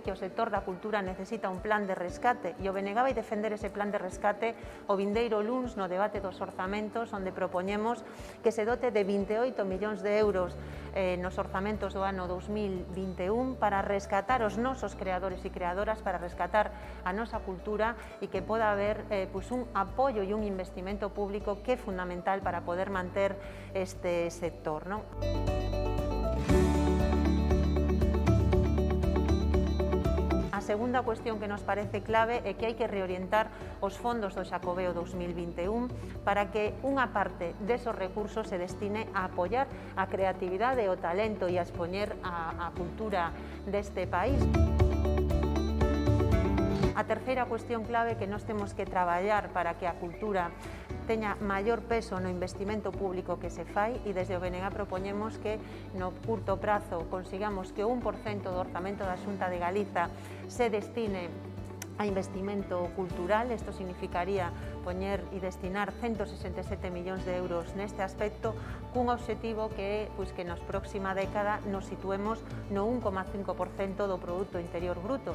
que o sector da cultura necesita un plan de rescate e o BNG vai defender ese plan de rescate o vindeiro luns no debate dos orzamentos, onde propoñemos que se dote de 28 millóns de euros nos orzamentos do ano 2021 para rescatar os nosos creadores e creadoras, para rescatar a nosa cultura e que poda haber un apoio e un investimento público que é fundamental para poder manter este sector, non? A segunda cuestión que nos parece clave é que hai que reorientar os fondos do Xacobeo 2021 para que unha parte desos recursos se destine a apoiar a creatividade, o talento e a expoñer a cultura deste país. A terceira cuestión clave que nós temos que traballar para que a cultura teña maior peso no investimento público que se fai e desde o BNG propoñemos que no curto prazo consigamos que o 1% do orzamento da Xunta de Galiza se destine a investimento cultural. Isto significaría poñer e destinar 167 millóns de euros neste aspecto, cun obxectivo que é que nas próxima década nos situemos no 1,5% do Produto Interior Bruto.